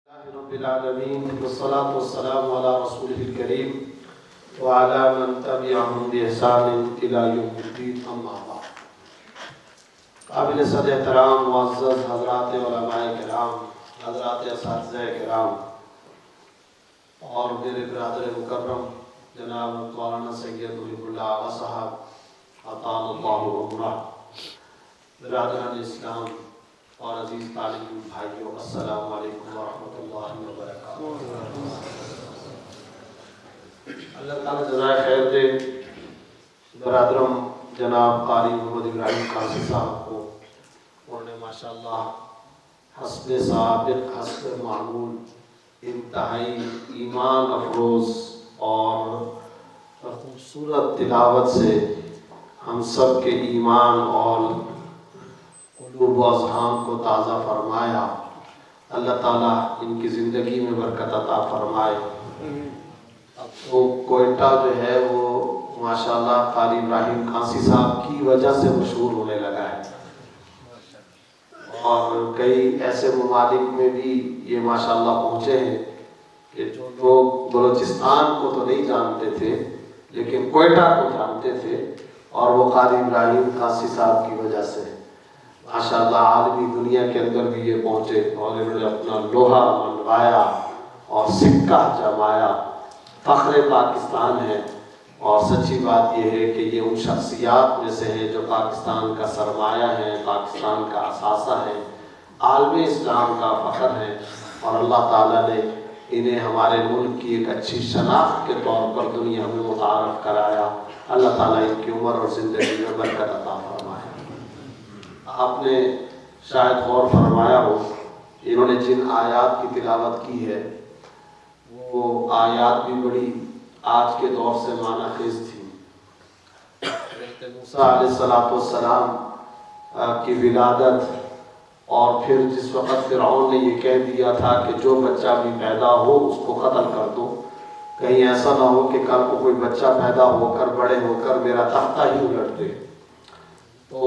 رب العالمين والصلاة والسلام على رسوله الكريم وعلى من تبعهم بإحسان إلى يوم الدين أما بعد. قابل صد احترام معزز حضرات علماء کرام، حضرات اساتذہ کرام اور میرے برادر مکرم جناب مولانا سید محب اللہ آغا صاحب عطا اللہ عمرہ، برادران اسلام اور عزیز طالب بھائیوں، السلام علیکم ورحمۃ اللہ وبرکاتہ۔ اللہ تعالیٰ جزائے خیر دے برادرم جناب قاری محمد ابراہیم قاضی صاحب کو، انہوں نے ماشاءاللہ حسب سابق حسب معمول انتہائی ایمان افروز اور خوبصورت تلاوت سے ہم سب کے ایمان اور قلوب و اذہان کو تازہ فرمایا۔ اللہ تعالیٰ ان کی زندگی میں برکت عطا فرمائے۔ اب تو کوئٹہ جو ہے وہ ماشاءاللہ قاری ابراہیم قاضی صاحب کی وجہ سے مشہور ہونے لگا ہے، اور کئی ایسے ممالک میں بھی یہ ماشاءاللہ پہنچے ہیں کہ جو لوگ بلوچستان کو تو نہیں جانتے تھے لیکن کوئٹہ کو جانتے تھے، اور وہ قاری ابراہیم قاضی صاحب کی وجہ سے ماشاءاللہ عالمی دنیا کے اندر بھی یہ پہنچے، اور انہوں نے اپنا لوہا منوایا اور سکہ جمایا۔ فخر پاکستان ہے، اور سچی بات یہ ہے کہ یہ ان شخصیات میں سے ہیں جو پاکستان کا سرمایہ ہیں، پاکستان کا اثاثہ ہیں، عالم اسلام کا فخر ہے، اور اللہ تعالیٰ نے انہیں ہمارے ملک کی ایک اچھی شناخت کے طور پر دنیا میں متعارف کرایا۔ اللہ تعالیٰ ان کی عمر اور زندگی میں برکت عطا فرمائے۔ آپ نے شاید غور فرمایا ہو، انہوں نے جن آیات کی تلاوت کی ہے وہ آیات بھی بڑی آج کے دور سے معنی خیز تھی۔ موسیٰ علیہ السلام کی ولادت، اور پھر جس وقت فرعون نے یہ کہہ دیا تھا کہ جو بچہ بھی پیدا ہو اس کو قتل کر دو، کہیں ایسا نہ ہو کہ کل کو کوئی بچہ پیدا ہو کر بڑے ہو کر میرا تختہ ہی الٹ دے، تو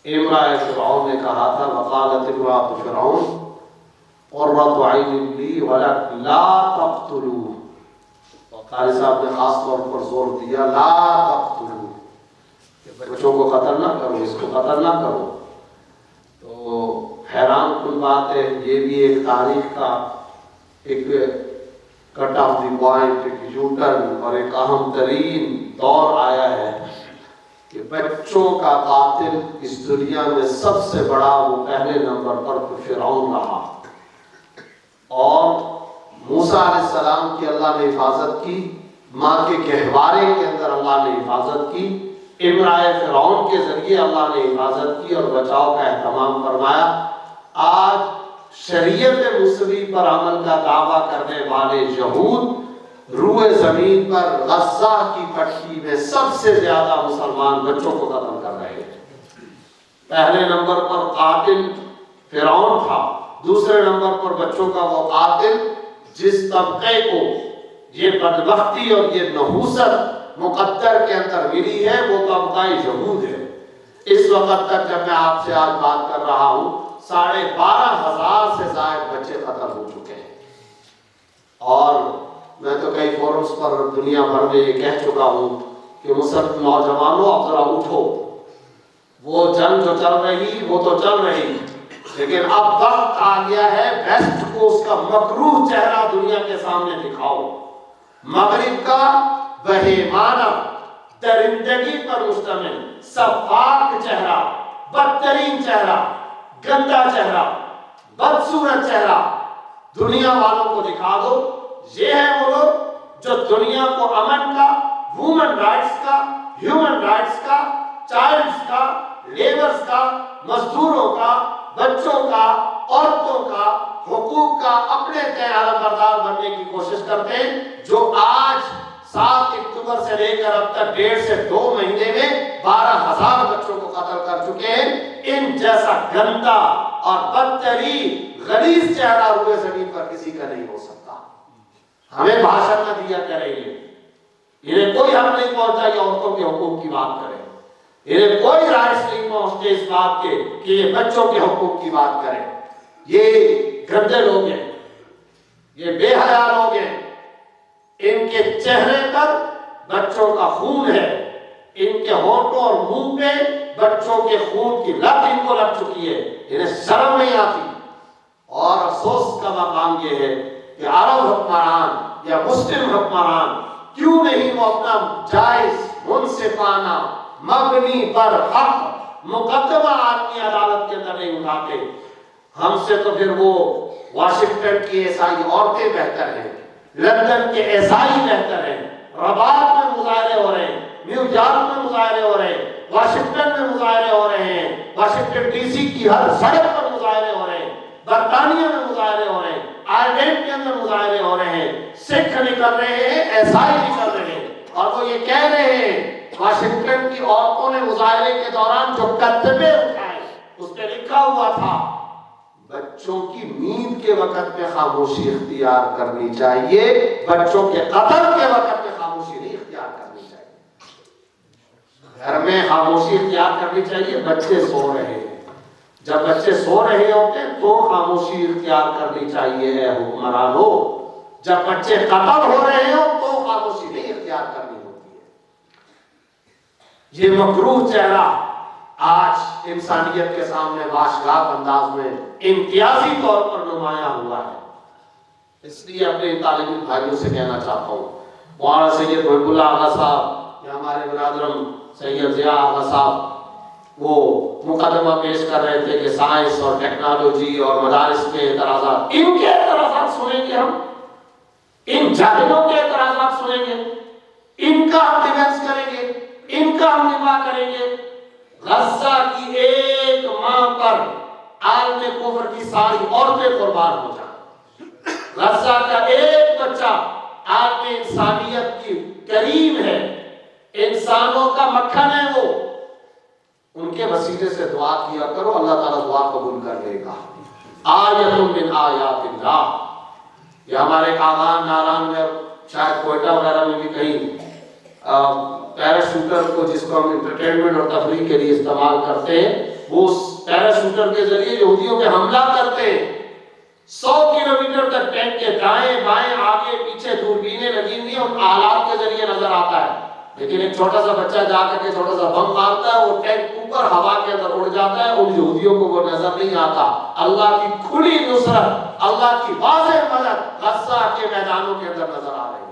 امرأة فرعون نے کہا تھا وقالت امرأة فرعون قرۃ عین لی ولک لا تقتلوہ، اور قاری صاحب نے خاص طور پر زور دیا لا تقتلوہ، کہ بچوں کو قتل نہ کرو، اس کو قتل نہ کرو۔ تو حیران کن بات ہے، یہ بھی ایک تاریخ کا ایک کٹ آف دی پوائنٹ، ایک یو ٹرن اور ایک اہم ترین دور آیا ہے کہ بچوں کا قاتل اس دنیا میں سب سے بڑا وہ پہلے نمبر پر فرعون رہا، اور موسیٰ علیہ السلام کی اللہ نے حفاظت کی، ماں کے گہوارے کے اندر اللہ نے حفاظت کی، امرأة فرعون کے ذریعے اللہ نے حفاظت کی اور بچاؤ کا اہتمام فرمایا۔ آج شریعت مصری پر عمل کا دعویٰ کرنے والے یہود روئے زمین پر غزہ کی پٹی میں سب سے زیادہ مسلمان بچوں کو قتل کر رہے ہیں۔ پہلے نمبر پر قاتل فرعون تھا، دوسرے نمبر پر بچوں کا وہ قاتل جس طبقے کو یہ بدبختی اور یہ نحوست مقدر کے اندر ملی ہے وہ طبقہ یہود ہے۔ اس وقت تک جب میں آپ سے آج بات کر رہا ہوں 12,500 سے زائد بچے قتل ہو چکے ہیں، اور میں تو کئی فورمز پر دنیا بھر میں یہ کہہ چکا ہوں کہ مسلمان نوجوانوں اب ذرا اٹھو، وہ جنگ جو چل رہی وہ تو چل رہی، لیکن اب وقت آ گیا ہے ویسٹ کو اس کا مکروہ چہرہ دنیا کے سامنے دکھاؤ۔ مغرب کا بہیمانہ درندگی پر مشتمل سفاک چہرہ، بدترین چہرہ، گندا چہرہ، بدصورت چہرہ دنیا والوں کو دکھا دو۔ یہ ہے وہ لوگ جو دنیا کو امن کا، وومن رائٹس کا، ہیومن رائٹس کا، چائلڈز کا، لیبرز کا، مزدوروں کا، بچوں کا، عورتوں کا، حقوق کا اپنے علم بردار بننے کی کوشش کرتے ہیں، جو آج 7 اکتوبر سے لے کر اب تک 1.5 سے 2 مہینے میں 12,000 بچوں کو قتل کر چکے ہیں۔ ان جیسا گندا اور بدترین غلیظ چہرہ روئے زمین پر کسی کا نہیں ہو سکتا۔ ہمیں بھاشن نہ دیا کریں، انہیں کوئی حق نہیں پہنچا کہ عورتوں کے حقوق کی بات کریں، انہیں کوئی رائٹس نہیں پہنچتے اس بات کے کہ یہ بچوں کے حقوق کی بات کریں۔ یہ گندے لوگ ہیں، یہ بے حیا لوگ ہیں، ان کے چہرے پر بچوں کا خون ہے، ان کے ہونٹوں اور منہ پہ بچوں کے خون کی لت ان کو لگ چکی ہے، انہیں شرم نہیں آتی۔ اور افسوس کا مقام یہ ہے کہ عرب حکمران یا مسلم حکمران کیوں نہیں وہ اپنا جائز منصفانہ مبنی پر حق مقدمہ عالمی عدالت کے اندر نہیں اٹھاتے؟ ہم سے تو پھر وہ واشنگٹن کی عیسائی عورتیں بہتر ہیں، لندن کے عیسائی بہتر ہیں، رباط میں مظاہرے ہو رہے ہیں، نیو یارک میں مظاہرے ہو رہے ہیں، واشنگٹن میں مظاہرے ہو رہے ہیں، واشنگٹن ڈی سی کی ہر سڑک پر مظاہرے ہو رہے ہیں، برطانیہ میں مظاہرے ہو رہے ہیں، آئرلینڈ کے اندر مظاہرے ہو رہے ہیں، سکھ نکل رہے ہیں، عیسائی نکل رہے ہیں، اور وہ یہ کہہ رہے ہیں واشنگٹن کی عورتوں نے مظاہرے کے دوران جو کتبے اٹھائے اس پہ لکھا ہوا تھا بچوں کی نیند کے وقت میں خاموشی اختیار کرنی چاہیے، بچوں کے قتل کے وقت میں خاموشی نہیں اختیار کرنی چاہیے۔ گھر میں خاموشی اختیار کرنی چاہیے، بچے سو رہے ہیں، جب بچے سو رہے ہوتے ہیں تو خاموشی اختیار کرنی چاہیے ہے حکمران ہو، جب بچے قتل ہو رہے ہو تو خاموشی نہیں اختیار کرنی ہوتی ہے۔ یہ مکروہ چہرہ آج انسانیت کے سامنے باشگاف انداز میں امتیازی طور پر نمایاں ہوا ہے۔ اس لیے اپنے طالب بھائیوں سے کہنا چاہتا ہوں، مولانا سید محب اللہ آغا صاحب یا ہمارے برادرم سید ضیاء آغا صاحب وہ مقدمہ پیش کر رہے تھے کہ سائنس اور ٹیکنالوجی اور مدارس کے اعتراضات، ان کے اعتراضات سنیں گے، ہم ان جاہلوں کے اعتراضات سنیں گے، ان کا ہم ڈیفینس کریں گے، ان کا ہم دفاع کریں گے۔ غزہ کی ایک ماں پر عالم کفر کی ساری عورتیں قربان ہو جائیں، غزہ کا ایک بچہ عالم انسانیت کی کریم ہے، انسانوں کا مکھن ہے، وہ ان کے وسیلے سے دعا کیا کرو، اللہ تعالیٰ دعا قبول کر لے گا۔ آیت من آیات اللہ، یہ ہمارے کاغان ناران میں شاید کوئٹہ وغیرہ میں بھی کہیں پیراشوٹر کو جس کو ہم انٹرٹینمنٹ اور تفریح کے لیے استعمال کرتے ہیں، وہ اس پیراشوٹر کے ذریعے یہودیوں پہ حملہ کرتے ہیں، 100 کلومیٹر تک ٹینک کے دائیں بائیں آگے پیچھے دوربینیں لگی ہوئی ہیں، ان آلات کے ذریعے نظر آتا ہے، لیکن ایک چھوٹا سا بچہ جا کر کے چھوٹا سا بم مارتا ہے، وہ ٹینک اوپر ہوا کے اندر اڑ جاتا ہے، ان یہودیوں کو وہ نظر نہیں آتا۔ اللہ کی کھلی نصرت، اللہ کی واضح مدد غزہ کے میدانوں کے اندر نظر آ رہی ہے،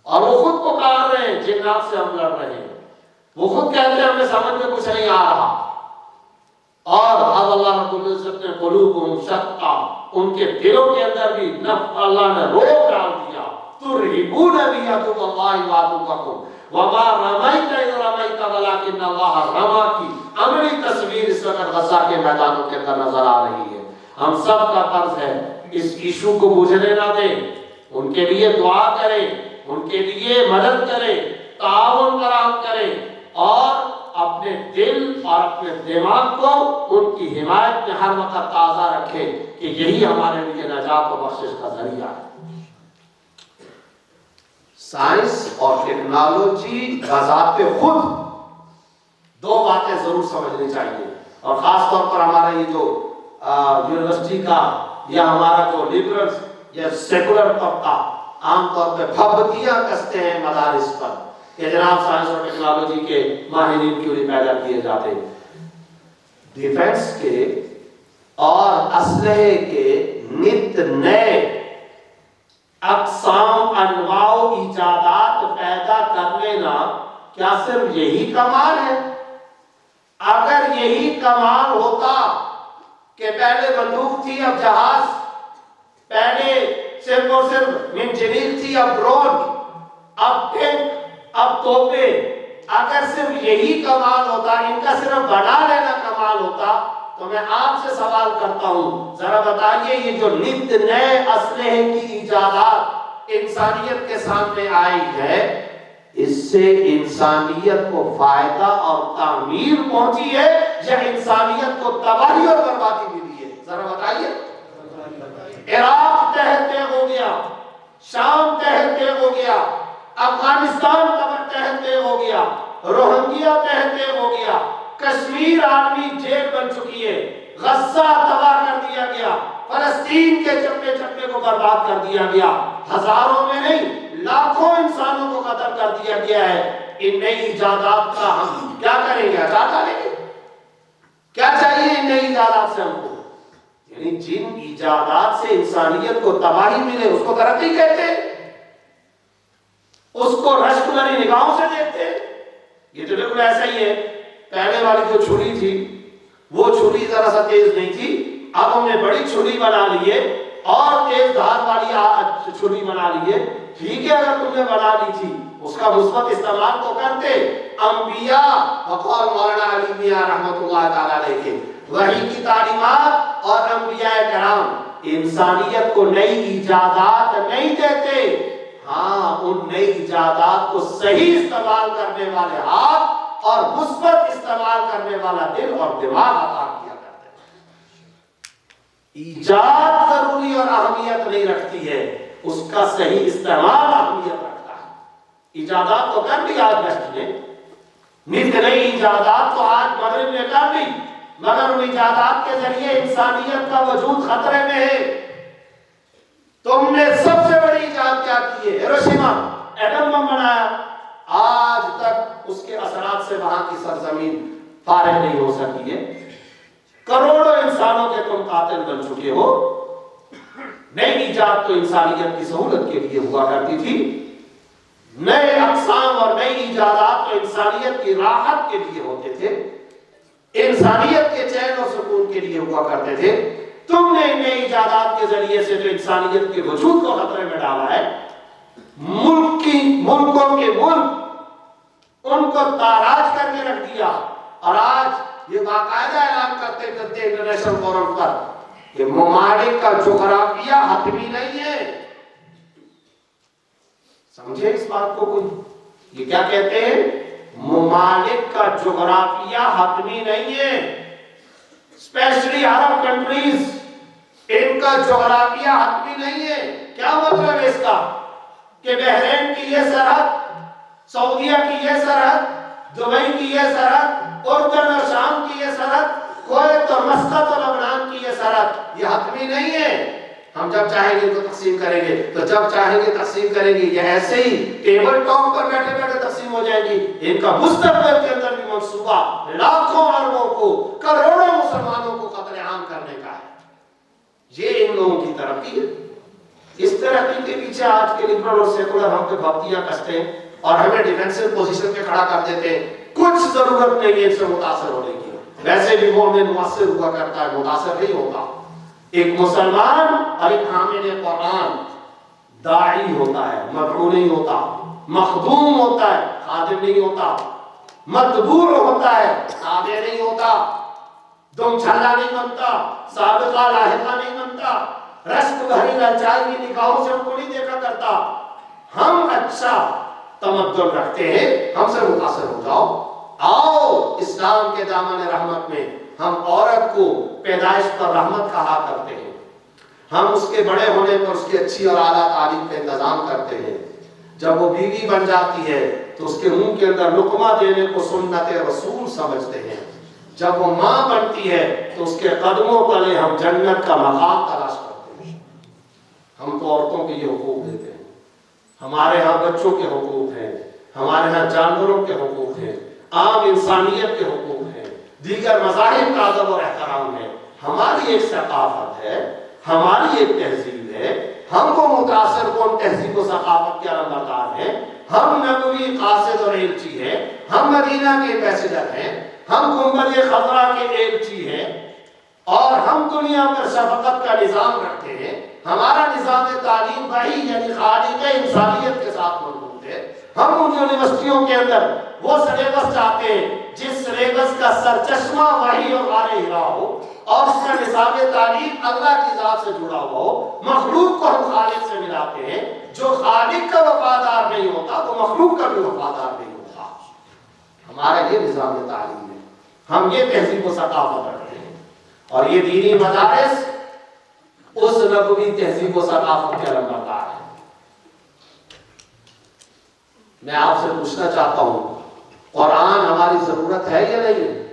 اور وہ خود پکار رہے ہیں، جنات سے ہم لڑ رہے ہیں، وہ خود کہتے ہیں ہمیں سمجھ میں کچھ نہیں آ رہا، اور اب اللہ رب العزت نے قلوبہم شتیٰ، ان کے دلوں کے اندر بھی اللہ نے روک ڈال دیا، ترہبون بی عدو اللہ وعدوکم وما رمیت اذ رمیت ولکن اللہ رمی کی عملی تصویر اس وقت غزہ کے میدانوں کے اندر نظر آ رہی ہے۔ ہم سب کا فرض ہے اس ایشو کو بجھنے نہ دیں، ان کے لیے دعا کریں، ان کے لیے مدد کریں، تعاون فراہم کریں، اور اپنے دل اور اپنے دماغ کو ان کی حمایت میں ہر وقت تازہ رکھیں کہ یہی ہمارے لیے نجات و بخشش کا ذریعہ ہے۔ سائنس اور ٹیکنالوجی بذات خود دو باتیں ضرور سمجھنی چاہیے، اور خاص طور پر ہمارا یہ جو یونیورسٹی کا یا ہمارا جو لبرلز یا سیکولر طبقہ عام طور پہ پھبتیاں کستے ہیں مدارس پر کہ جناب سائنس اور ٹیکنالوجی کے ماہرین کیوں نہیں پیدا کیے جاتے۔ ڈیفنس کے اور اسلحے کے نت نئے اقسام انواع و ایجادات پیدا کر لینا کیا صرف یہی کمال ہے؟ اگر یہی کمال ہوتا کہ پہلے بندوق تھی اب جہاز، پہلے صرف اور صرف منجنیق تھی اب ڈرون، اب ٹینک، اب توپے، اگر صرف یہی کمال ہوتا، ان کا صرف بنا لینا کمال ہوتا، تو میں آپ سے سوال کرتا ہوں، ذرا بتائیے یہ جو نت نئے اسلحے کی ایجادات انسانیت کے سامنے آئی ہے، اس سے انسانیت کو فائدہ اور تعمیر پہنچی ہے یا انسانیت کو تباہی اور بربادی ملی ہے؟ ذرا بتائیے۔ عراق تحت تیغ ہو گیا، شام تحت تیغ ہو گیا، افغانستان تحت تیغ ہو گیا، روہنگیا تحت تیغ ہو گیا، کشمیر عالمی جیل بن چکی ہے، غزہ تباہ کر دیا گیا، فلسطین کے چپے چپے کو برباد کر دیا گیا، ہزاروں میں نہیں لاکھوں انسانوں کو قتل کر دیا گیا ہے۔ ان نئی ایجادات کا ہم کیا کریں گے؟ اچھا چلیں گے؟ کیا چاہیے ان نئی ایجادات سے ہم کو؟ یعنی جن ایجادات سے انسانیت کو تباہی ملے اس کو ترقی کہتے ہیں، اس کو رشکلری نگاہوں سے دیکھتے ہیں۔ یہ تو بالکل ایسا ہی ہے، پہلے والی جو چھری تھی وہ چھری ذرا سا تیز نہیں تھی، اب ہم نے بڑی چھری بنا لی ہے اور تیز دھار والی چھری بنا لی ہے۔ ٹھیک ہے، اگر تم نے بنا لی تھی اس کا مثبت استعمال تو کرتے۔ انبیاء وقال مولانا علی میاں رحمۃ اللہ تعالی علیہ کے وحی کی تعلیمات اور انبیاء کرام انسانیت کو نئی ایجادات نہیں دیتے، ہاں ان نئی ایجادات کو صحیح استعمال کرنے والے ہاتھ اور مثبت استعمال کرنے والا دل اور دماغ عطا کیا کرتے ہیں۔ ایجاد ضروری اور اہمیت نہیں رکھتی ہے، اس کا صحیح استعمال اہمیت رکھتا ہے۔ ایجادات تو کر لی آج ویسٹ نے، نت نئی ایجادات تو آج مغرب نے کر لی، مگر ان ایجادات کے ذریعے انسانیت کا وجود خطرے میں ہے۔ تم نے سب سے بڑی ایجاد کیا کی ہے؟ ہیروشیما ایٹم بم بنایا، آج تک اس کے اثرات سے وہاں کی سرزمین فارغ نہیں ہو سکی ہے۔ کروڑوں انسانوں کے تم قاتل بن چکے ہو۔ نئی ایجاد تو انسانیت کی سہولت کے لیے ہوا کرتی تھی، نئے اقسام اور نئی ایجادات تو انسانیت کی راحت کے لیے ہوتے تھے، انسانیت کے چین و سکون کے لیے ہوا کرتے تھے۔ تم نے نئی ایجادات کے ذریعے سے جو انسانیت کے وجود کو خطرے میں ڈالا ہے، ملکوں کے ملک ان کو تاراج کر کے رکھ دیا، اور آج یہ باقاعدہ اعلان کرتے انٹرنیشنل فورم پر کہ ممالک کا جغرافیہ حتمی نہیں ہے۔ سمجھے اس بات کو کوئی؟ یہ کیا کہتے ہیں؟ ممالک کا جغرافیہ حتمی نہیں ہے، اسپیشلی عرب کنٹریز، ان کا جغرافیہ حتمی نہیں ہے۔ کیا مطلب ہے اس کا؟ کہ بحرین کی یہ سرحد، سعودیہ کی یہ سرحد، دبئی کی یہ سرحد، اردن اور شام کی یہ سرحد، کویت اور مسقط اور لبنان کی یہ سرحد، یہ حتمی نہیں ہے۔ ہم جب چاہیں گے تو تقسیم کریں گے، تو جب چاہیں گے تقسیم کریں گے، یہ ایسے ہی ٹیبل ٹاپ پر بیٹھے بیٹھے تقسیم ہو جائے گی۔ ان کا مستقبل کے اندر بھی منصوبہ لاکھوں عربوں کو، کروڑوں مسلمانوں کو قتل عام کرنے کا ہے۔ یہ ان لوگوں کی ترقی ہے۔ اس ترقی کے پیچھے آج کے لبرل اور سیکولر ہم پہ بھپتیاں کستے ہیں اور ہمیں ڈیفینسو پوزیشن پہ کھڑا کر دیتے ہیں۔ کچھ ضرورت نہیں ہے ان سے متاثر ہونے کی، ویسے بھی مومن مؤثر ہوا کرتا ہے، متاثر نہیں ہوتا۔ ایک مسلمان اور ایک حامل قرآن داعی ہوتا ہے، مدعو نہیں ہوتا، مخدوم ہوتا ہے، خادم نہیں ہوتا، متبوع ہوتا ہے، تابع نہیں ہوتا، دم چھلا نہیں بنتا، سابقہ لاحقہ نہیں بنتا، رشک بھری لالچائی کی نگاہوں سے ہم کو نہیں دیکھا کرتا۔ ہم اچھا تمدن رکھتے ہیں، ہم سے متاثر ہو جاؤ۔ آؤ اسلام کے دامن رحمت میں ہم عورت کو پیدائش پر رحمت کہا کرتے ہیں، ہم اس کے بڑے ہونے پر اس کی اچھی اور اعلیٰ تعلیم کا انتظام کرتے ہیں۔ جب وہ بیوی بن جاتی ہے تو اس کے منہ کے اندر لقمہ دینے کو سنت رسول سمجھتے ہیں۔ جب وہ ماں بنتی ہے تو اس کے قدموں تلے ہم جنت کا مقام تلاش کرتے ہیں۔ ہم تو عورتوں کے یہ حقوق دیتے ہیں، ہمارے ہاں بچوں کے حقوق ہیں، ہمارے ہاں جانوروں کے حقوق ہیں، عام انسانیت کے حقوق ہیں، دیگر مذاہب کا ادب اور احترام ہے۔ ہماری ایک ثقافت ہے، ہماری ایک تہذیب ہے، ہم کو متاثر کون تہذیب و ثقافت کے علمبردار ہیں، ہم نبوی قاصد اور ایلچی ہیں، ہم مدینہ کے ایمبیسڈر ہیں، ہم گنبد خضرا کے ایلچی ہیں، اور ہم دنیا پر شفقت کا نظام رکھتے ہیں۔ ہمارا نظام تعلیم وحی یعنی خالق انسانیت کے ساتھ مربوط ہے۔ ہم ان یونیورسٹیوں کے اندر وہ سلیبس چاہتے ہیں جس سلیبس کا سرچشمہ وحی اور غار ہرا ہو، اور اس کا نظام تعلیم اللہ کی ذات سے جڑا ہوا ہو۔ مخلوق کو ہم خالق سے ملاتے ہیں، جو خالق کا وفادار نہیں ہوتا وہ مخلوق کا بھی وفادار نہیں ہوتا۔ ہمارا یہ نظام تعلیم ہے، ہم یہ تہذیب و ثقافت رکھتے ہیں، اور یہ دینی مدارس اس نبوی تہذیب و ثقافت کے علمبردار ہیں۔ میں آپ سے پوچھنا چاہتا ہوں، قرآن ہماری ضرورت ہے یا نہیں ہے؟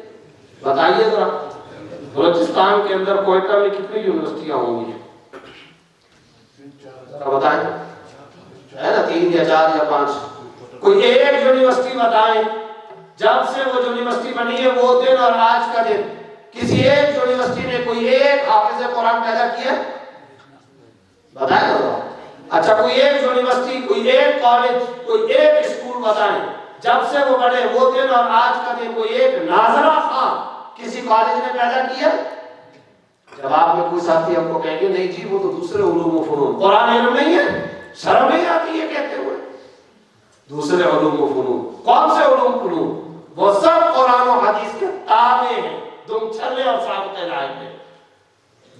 بتائیے ذرا۔ بلوچستان کے اندر کوئٹہ میں کتنی یونیورسٹیاں ہوں گی؟ بتائیں، ہے نا 3 یا 4 یا 5؟ کوئی ایک یونیورسٹی بتائیں جب سے وہ یونیورسٹی بنی ہے وہ دن اور آج کا دن کسی ایک یونیورسٹی نے کوئی ایک حافظ قرآن پیدا کیا؟ بتائیں نا۔ اچھا کوئی ایک یونیورسٹی، کوئی ایک کالج، کوئی ایک اسکول بتائیں جب سے وہ بنے وہ دن اور آج کا دن کوئی ایک ناظرہ خان کسی کالج نے پیدا کیا؟ جب آپ میں کوئی ساتھی ہم کو کہیں گے نہیں جی وہ تو دوسرے علوم و فنون، قرآن علم نہیں ہے، شرم نہیں آتی ہے کہتے ہوئے؟ دوسرے علوم و فنون کون سے علوم فنون؟ وہ سب قرآن و حدیث کے تابع ہیں، دم چھلے اور ثابت رائے ہیں۔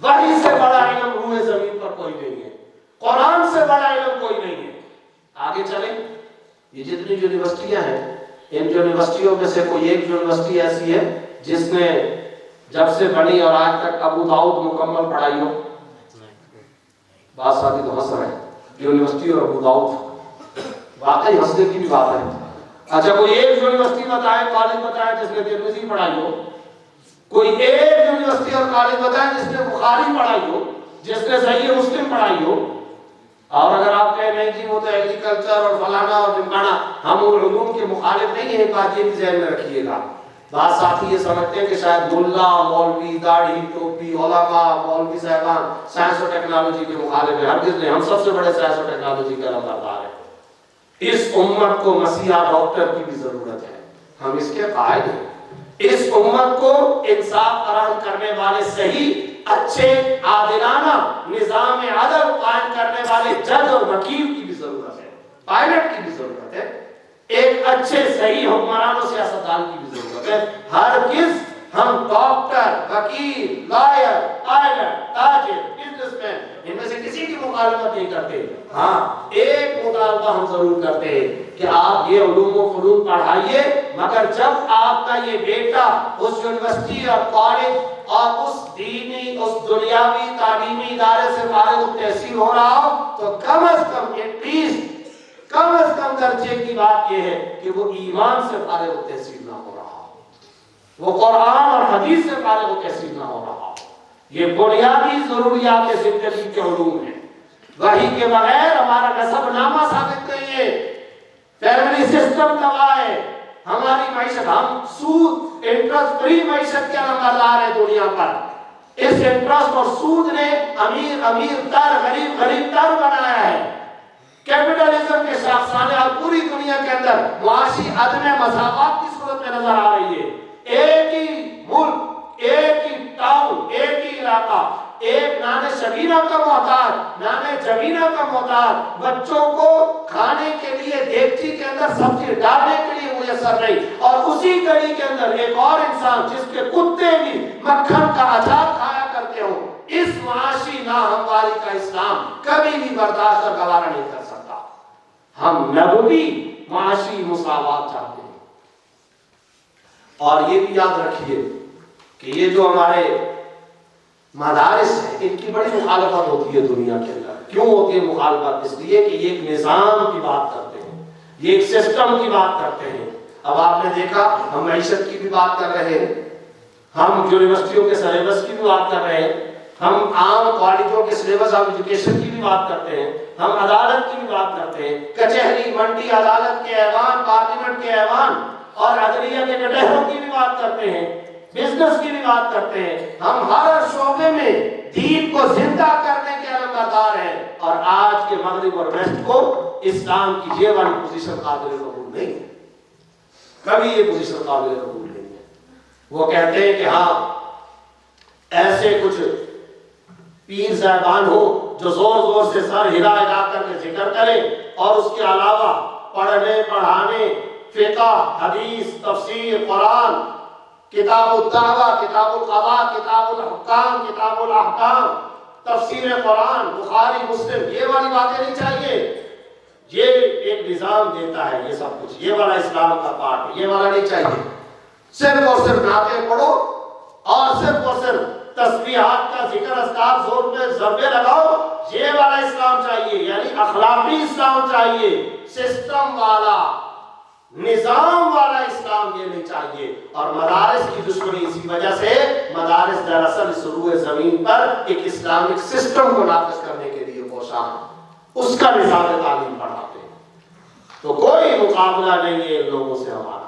وحی سے بڑا علم روح زمین پر کوئی نہیں ہے، قرآن سے بڑا علم کوئی نہیں ہے۔ آگے چلیں، یہ جتنی یونیورسٹیاں ہیں ان یونیورسٹیوں میں سے کوئی ایک یونیورسٹی ایسی ہے جس نے جب سے بنی اور آج تک ابو داؤد مکمل پڑھائی ہو؟ بات ساتھی تو ہنس رہے ہیں، یونیورسٹی اور ابو داؤد واقعی ہنسنے کی بھی بات ہے۔ اچھا کوئی ایک یونیورسٹی بتائیں، کالج بتائیں جس نے ترمذی پڑھائی ہو؟ کوئی ایک یونیورسٹی اور کالج بتائیں جس نے بخاری پڑھائی ہو، جس نے صحیح مسلم پڑھائی ہو؟ اور اگر آپ کہیں نہیں جی وہ تو ایگریکلچر اور فلانا اور ڈمکانا، ہم ان علوم کے مخالف نہیں ہیں، بات یہ بھی ذہن میں رکھیے گا۔ بعض ساتھی یہ سمجھتے ہیں کہ شاید ملا، مولوی، داڑھی، ٹوپی، علماء، مولوی صاحبان سائنس اور ٹیکنالوجی کے مخالف ہیں۔ ہرگز نہیں، ہم سب سے بڑے سائنس اور ٹیکنالوجی کے علمبردار ہیں۔ اس امت کو مسیحا ڈاکٹر کی بھی ضرورت ہے، ہم اس کے قائل ہیں۔ اس امت کو انصاف فراہم کرنے والے صحیح اچھے عادلانہ نظام عدل قائم کرنے والے جج اور وکیل کی بھی ضرورت ہے، پائلٹ کی بھی ضرورت ہے، ایک اچھے صحیح حکمران و سیاستدان کی بھی ضرورت ہے۔ ہرگز ہم ڈاکٹر، وکیل، لائر، پائلٹ، تاجر، بزنس مین ان میں سے کسی کی مخالفت نہیں کرتے۔ ہاں ایک مطالبہ ہم ضرور کرتے ہیں کہ آپ یہ علوم و فنون پڑھائیے، مگر جب آپ کا یہ بیٹا اس یونیورسٹی اور کالج اور اس دینی، اس دنیاوی تعلیمی ادارے سے فارغ التحصیل ہو رہا ہو تو کم از کم ایٹ لیسٹ کم از کم درجے کی بات یہ ہے کہ وہ ایمان سے فارغ التحصیل نہ ہو رہا ہو، وہ قرآن اور حدیث سے فارغ التحصیل نہ ہو رہا ہو۔ یہ بنیادی ضروریات زندگی کے علوم ہیں۔ وحی کے بغیر ہمارا نسب نامہ ثابت نہیں ہے، فیملی سسٹم تباہ ہے، ہماری معیشت، ہم سود انٹرسٹ فری معیشت کے نمبردار ہے دنیا پر۔ اس انٹرسٹ اور سود نے امیر امیر تر، غریب غریب تر بنایا ہے۔ کیپٹلزم کے شاخسانے اور پوری دنیا کے اندر معاشی عدم مساوات کی صورت میں نظر آ رہی ہے۔ ایک ہی ملک، ایک ہی ٹاؤن، ایک ہی علاقہ، ایک نانے شبینہ کا محتاج، نانے جبینہ کا محتاج، بچوں کو کھانے کے لیے دیگچی کے اندر سبزی ڈالنے کے لیے میسر نہیں، اور اسی گلی کے اندر ایک اور انسان جس کے کتے بھی مکھن کا اچار کھایا کرتے ہوں، اس معاشی ناہمواری کا اسلام کبھی بھی برداشت اور گوارا نہیں کر سکتا۔ ہم نبوی معاشی مساوات چاہتے ہیں۔ اور یہ بھی یاد رکھیے کہ یہ جو ہمارے مدارس ہیں ان کی بڑی مخالفت ہوتی ہے دنیا کے اندر۔ کیوں ہوتی ہے مخالفت؟ اس لیے کہ یہ ایک نظام کی بات کرتے ہیں، یہ ایک سسٹم کی بات کرتے ہیں۔ اب آپ نے دیکھا ہم معیشت کی بھی بات کر رہے ہیں، ہم یونیورسٹیوں کے سلیبس کی بھی بات کر رہے ہیں، ہم عام کالجوں کے سلیبس آف ایجوکیشن کی بھی بات کرتے ہیں، ہم عدالت کی بھی بات کرتے ہیں، کچہری، منڈی، عدالت کے ایوان، پارلیمنٹ کے ایوان اور عدلیہ کے کٹہروں کی بھی بات کرتے ہیں، بزنس کی بھی بات کرتے ہیں۔ ہم ہر شعبے میں دین کو زندہ کرنے کے علمبردار ہیں، اور آج کے مغرب اور ویسٹ کو اسلام کی یہ والی پوزیشن قابل قبول نہیں ہے، کبھی یہ پوزیشن قابل قبول نہیں ہے۔ وہ کہتے ہیں کہ ہاں ایسے کچھ پیر صاحبان ہو جو زور زور سے سر ہلا ہلا کر کے ذکر کریں، اور اس کے علاوہ پڑھنے پڑھانے، فقہ، حدیث، تفسیر، قرآن، کتاب الدعوہ، کتاب القضاء، کتاب الحکام، کتاب الاحکام، تفسیر قرآن، بخاری، مسلم، یہ والی باتیں نہیں چاہیے۔ یہ ایک نظام دیتا ہے یہ سب کچھ، یہ والا اسلام کا پارٹ ہے، یہ والا نہیں چاہیے۔ صرف اور صرف نعتیں پڑھو اور صرف تسبیحات کا ذکر اذکار زور پہ ضربے لگاؤ، یہ والا اسلام چاہیے، یعنی اخلاقی اسلام چاہیے، سسٹم والا، نظام والا اسلام یہ نہیں چاہیے۔ اور مدارس کی دشمنی اسی وجہ سے، مدارس دراصل اس روئے زمین پر ایک اسلامک سسٹم کو نافذ کرنے کے لیے کوشاں ہیں۔ اس کا نصاب تعلیم پڑھاتے ہیں. تو کوئی مقابلہ نہیں ہے ان لوگوں سے ہمارا.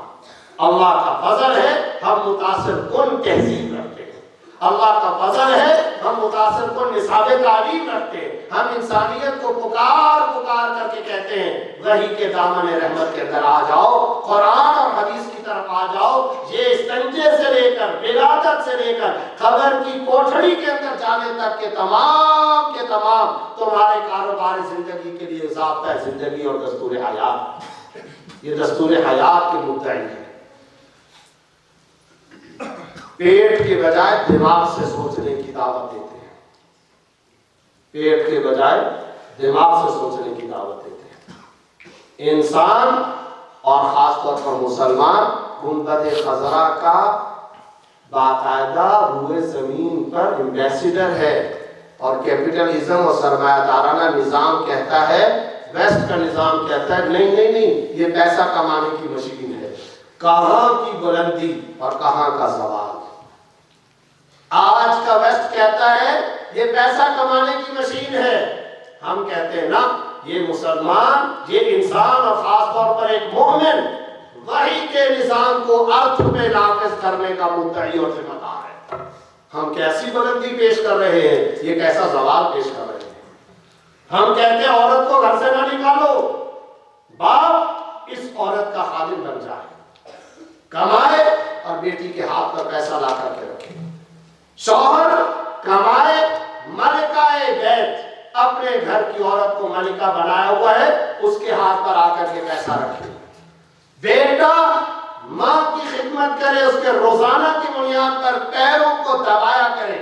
اللہ کا فضل ہے ہم متاثر کن تہذیب رکھتے ہیں. اللہ کا فضل ہے ہم متاثر کن نصاب تعلیم رکھتے ہیں. ہم انسانیت کو پکار پکار کر کے کہتے ہیں وحی کے دامن رحمت کے اندر آ جاؤ, قرآن اور حدیث کی طرف آ جاؤ. یہ استنجے سے لے کر ولادت سے لے کر قبر کی کوٹھڑی کے اندر جانے تک کے تمام تمہارے کاروبار زندگی کے لیے ضابطہ زندگی اور دستور حیات. یہ دستور حیات کے مدعی ہے. پیٹ کے بجائے دماغ سے سوچنے کی دعوت دیتے ہیں. پیٹ کے بجائے دماغ سے سوچنے کی دعوت دیتے ہیں. انسان اور خاص طور پر مسلمان گنبد خضرا کا باقاعدہ روئے زمین پر ایمبیسیڈر ہے. اور کیپٹلزم اور سرمایہ دارانہ نظام کہتا ہے, ویسٹ کا نظام کہتا ہے نہیں یہ پیسہ کمانے کی مشین ہے. کہاں کی بلندی اور کہاں کا زوال. آج کا ویسٹ کہتا ہے یہ پیسہ کمانے کی مشین ہے. ہم کہتے ہیں نا, یہ مسلمان, یہ انسان اور خاص طور پر ایک مومن وحی کے نظام کو ارتھ میں نافذ کرنے کا مدعی اور ذمہ دار ہے. ہم کیسی بلندی پیش کر رہے ہیں, یہ کیسا زوال پیش کر رہے ہیں. ہم کہتے ہیں عورت کو گھر سے نہ نکالو, باپ اس عورت کا خادم بن جائے, کمائے اور بیٹی کے ہاتھ پر پیسہ لا کر کے رکھے. شوہر کمائے, ملکہ بیت اپنے گھر کی عورت کو ملکہ بنایا ہوا ہے, اس کے ہاتھ پر آ کر کے پیسہ رکھے. بیٹا ماں کی خدمت کرے, اس کے روزانہ کی بنیاد پر پیروں کو دبایا کرے.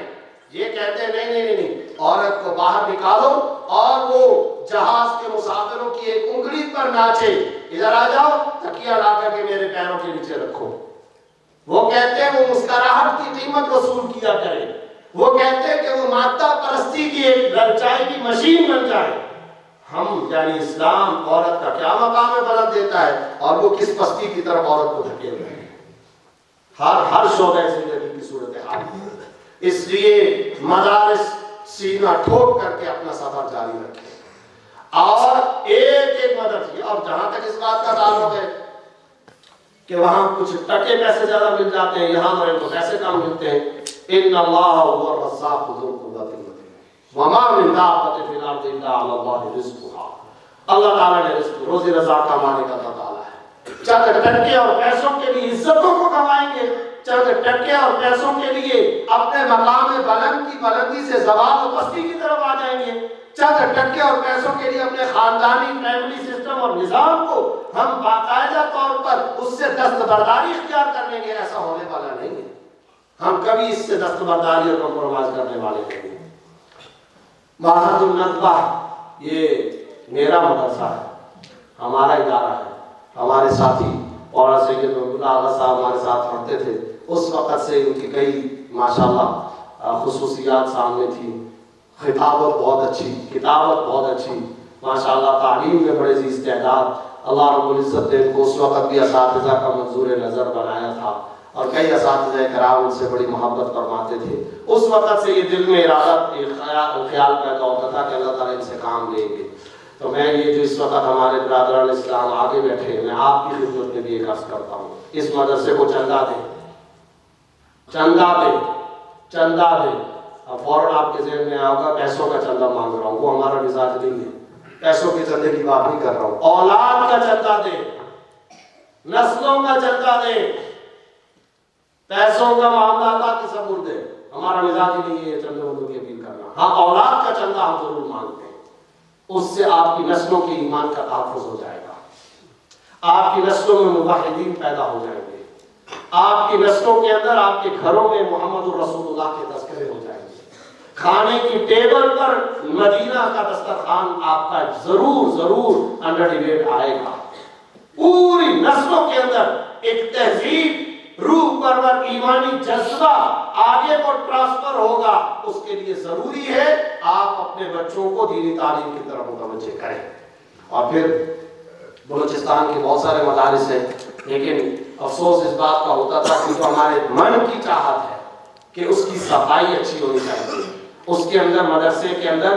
یہ کہتے ہیں نہیں, عورت کو باہر نکالو اور وہ جہاز کے مسافروں کی ایک انگلی پر ناچے, ادھر آ جاؤ تکیہ لا کر کے میرے پیروں کے نیچے رکھو. وہ کہتے ہیں وہ مسکراہٹ کی قیمت وصول کیا کرے. وہ کہتے ہیں کہ وہ مادہ پرستی کی ایک للچائی کی مشین بن جائے. ہم یعنی اسلام عورت کا کیا مقام بلند دیتا ہے اور وہ کس پستی کی طرف عورت کو دھکیل رہے ہیں. ہر شعبہ زندگی کی صورتحال. اس لیے مدارس سینہ ٹھوک کر کے اپنا سفر جاری رکھیں اور ایک مدرسے. اور جہاں تک اس بات کا تعلق ہے کہ وہاں کچھ ٹکے پیسے زیادہ مل جاتے ہیں, یہاں پر ان کو پیسے کم ملتے ہیں. ان اللہ هو الرزاق ذو القوة المتين وما من دابة في الارض الا على الله رزقها. اللہ تعالیٰ نے رزق روزی رزاق کمانے کا تعالیٰ ہے. چند ٹکے اور پیسوں کے لیے عزتوں کو کمائیں گے, چند ٹکے اور پیسوں کے لیے اپنے مقام بلند کی بلندی سے زوال و پستی کی طرف آ جائیں گے. چند ٹکے اور پیسوں کے لیے اپنے خاندانی فیملی سسٹم اور نظام کو ہم باقاعدہ طور پر اس سے دستبرداری اختیار کر لیں گے. ایسا ہونے والا نہیں ہے. ہم کبھی اس سے دستبرداری اور کمپرومائز کرنے والے نہیں ہیں. معہد الندوہ یہ میرا مدرسہ ہے, ہمارا ادارہ ہے. ہمارے ساتھی اور سید عبداللہ آغا صاحب ہمارے ساتھ پڑھتے تھے. اس وقت سے ان کی کئی ماشاءاللہ خصوصیات سامنے تھیں. خطابت بہت اچھی, کتابت بہت اچھی, ماشاءاللہ تعلیم میں بڑے ذی استعداد. اللہ رب العزت نے ان کو اس وقت بھی اساتذہ کا منظور نظر بنایا تھا اور کئی اساتذہ کرام ان سے بڑی محبت فرماتے تھے. اس وقت سے یہ دل میں ارادہ خیال پیدا ہوتا تھا کہ اللہ تعالیٰ ان سے کام لیں گے. تو میں یہ جو اس وقت ہمارے برادران اسلام آگے بیٹھے, میں آپ کی خدمت میں بھی ایک عرض کرتا ہوں, اس مدرسے کو چندہ دیں, چندہ دیں, چندہ دیں. اب فوراً آپ کے ذہن میں آئے گا پیسوں کا چندہ مانگ رہا ہوں, وہ ہمارا مزاج نہیں ہے. پیسوں کے چندے کی بات نہیں کر رہا ہوں. اولاد کا چندہ دیں, نسلوں کا چندہ دیں. پیسوں کا معاملہ اللہ کے سپرد ہے, ہمارا مزاج ہی نہیں ہے چندے بندوں کی اپیل کرنا. ہاں اولاد کا چندہ ہم ضرور مانگتے ہیں, اس سے آپ کی نسلوں کے ایمان کا تحفظ ہو جائے گا, آپ کی نسلوں میں موحدین پیدا ہو جائیں گے, آپ کی نسلوں کے اندر آپ کے گھروں میں محمد الرسول اللہ کے تذکرے ہو جائیں گے. کھانے کی ٹیبل پر مدینہ کا دسترخوان آپ کا ضرور انڈر ڈیبیٹ آئے گا. پوری نسلوں کے اندر ایک تہذیب, روح پرور ایمانی جذبہ آگے کو ٹرانسفر ہوگا. اس کے لیے ضروری ہے آپ اپنے بچوں کو دینی تعلیم کی طرف متوجہ کریں. اور پھر بلوچستان کے بہت سارے مدارس ہیں, لیکن افسوس اس بات کا ہوتا تھا کہ جو ہمارے من کی چاہت ہے کہ اس کی صفائی اچھی ہونی چاہیے, اس کے اندر مدرسے کے اندر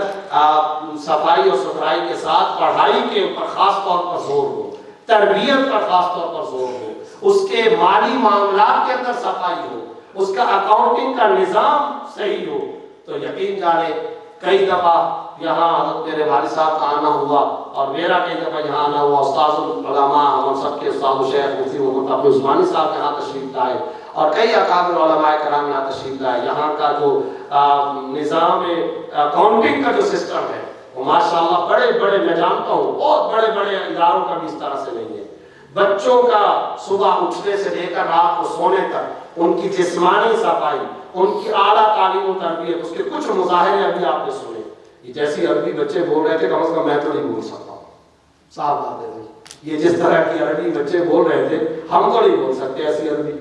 صفائی اور ستھرائی کے ساتھ پڑھائی کے اوپر خاص طور پر زور ہو، تربیت پر خاص طور پر زور ہو، اس کے مالی معاملات کے اندر صفائی ہو، اس کا اکاؤنٹنگ کا نظام صحیح ہو، تو یقین جانے کئی دفعہ یہاں حضرت میرے والد صاحب کا آنا ہوا اور میرا کئی دفعہ یہاں آنا ہوا، استاذ العلماء ہم سب کے استاد شیخ مفتی محمد تقی عثمانی صاحب یہاں تشریف لائے اور کئی اکابر علماء کرام یہاں تشریف لائے۔ یہاں کا جو نظام اکاؤنٹنگ کا جو سسٹم ہے وہ ماشاءاللہ بڑے بڑے، میں جانتا ہوں بہت بڑے بڑے اداروں کا بھی اس طرح سے نہیں ہے۔ بچوں کا صبح اٹھنے سے لے کر رات کو سونے تک ان کی جسمانی صفائی، ان کی اعلیٰ تعلیم و تربیت، اس کے کچھ مظاہرے ابھی آپ نے سنے۔ یہ جیسی عربی بچے بول رہے تھے کم از کم میں تو نہیں بول سکتا ہوں، صاحب بات ہے، یہ جس طرح کی عربی بچے بول رہے تھے ہم تو نہیں بول سکتے ایسی عربی۔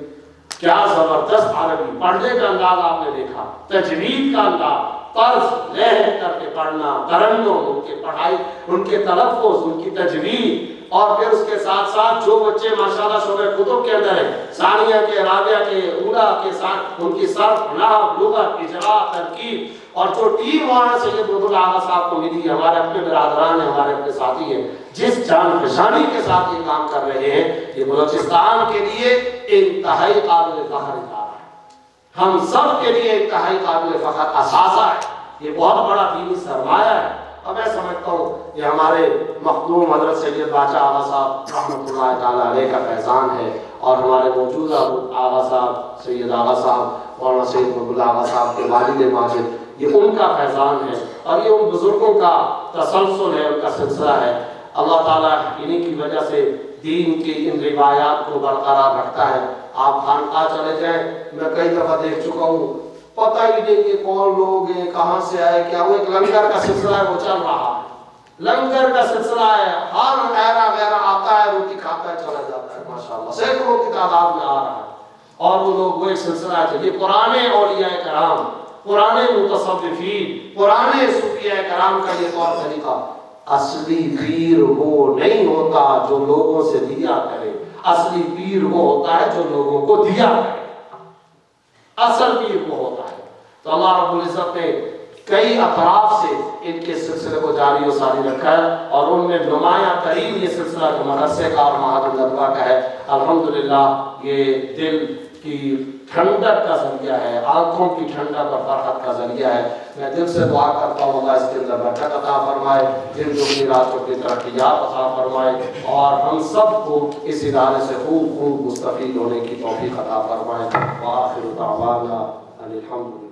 کیا زبردست عربی، پڑھنے کا انداز آپ نے دیکھا، تجوید کا انداز، طرز لہر کر کے پڑھنا، ترنم، ان کے پڑھائی، ان کے تلفظ، ان کی تجوید، اور پھر اس کے ساتھ ساتھ جو بچے ماشاءاللہ شعبہ کتب کے اندر ہیں، ثانیہ کے، رابعہ کے، اولیٰ کے ساتھ ان کی صرف، نحو، لغت، اجراء، ترکیب، اور جو ٹیم مولانا سید عبد اللہ آغا صاحب کو ملی ہے، ہمارے اپنے برادران ہیں، ہمارے اپنے ساتھی ہیں، جس جان فشانی کے ساتھ یہ کام کر رہے ہیں، یہ بلوچستان کے لیے انتہائی قابل فخر ادارہ ہے، ہم سب کے لیے انتہائی قابل فخر اثاثہ ہے، یہ بہت بڑا دینی سرمایہ ہے۔ اور میں سمجھتا ہوں یہ ہمارے مخدوم حضرت سید باچا آغا صاحب رحمۃ اللہ تعالیٰ علیہ کا فیضان ہے، اور ہمارے موجودہ آغا صاحب سید آغا صاحب مولانا سید عبد اللہ آغا صاحب کے والد ماجد، یہ ان کا فیضان ہے اور یہ ان بزرگوں کا تسلسل ہے، ان کا سلسلہ ہے۔ اللہ تعالیٰ انہی کی وجہ سے دین کی ان روایات کو برقرار رکھتا ہے۔ آپ خانقاہ چلے جائیں، میں کئی دفعہ دیکھ چکا ہوں، پتہ ہی نہیں کہ کون لوگ ہیں، کہاں سے آئے، کیا وہ ایک لنگر کا سلسلہ ہے وہ چل رہا ہے، لنگر کا سلسلہ ہے، ہر ایرا غیرہ آتا ہے، روٹی کھاتا ہے، چلا جاتا ہے، ماشاءاللہ سینکڑوں کی تعداد میں آ رہا ہے، اور وہ لوگ وہ ایک سلسلہ ہے۔ یہ پرانے اولیاء کرام، پرانے متصوفین، پرانے صوفیاء کرام کا یہ طور طریقہ، اصلی پیر وہ نہیں ہوتا جو لوگوں سے دیا کرے، اصلی پیر وہ ہوتا ہے جو لوگوں کو دیا کرے، اصل پیر وہ ہوتا ہے۔ تو اللہ رب العزت نے کئی اطراف سے ان کے سلسلے کو جاری و ساری رکھا ہے، اور ان میں نمایاں ترین یہ سلسلہ جو مدرسے کا اور معہد الندوہ کا ہے، الحمدللہ یہ دل کی ٹھنڈک کا ذریعہ ہے، آنکھوں کی ٹھنڈک اور فرحت کا ذریعہ ہے۔ میں دل سے دعا کرتا ہوں اللہ اس کے اندر برکت عطا فرمائے، دن دگنی رات چوگنی ترقیات عطا فرمائے، اور ہم سب کو اس ادارے سے خوب خوب مستفید ہونے کی توفیق عطا فرمائے۔ وآخر دعوانا ان الحمد للہ۔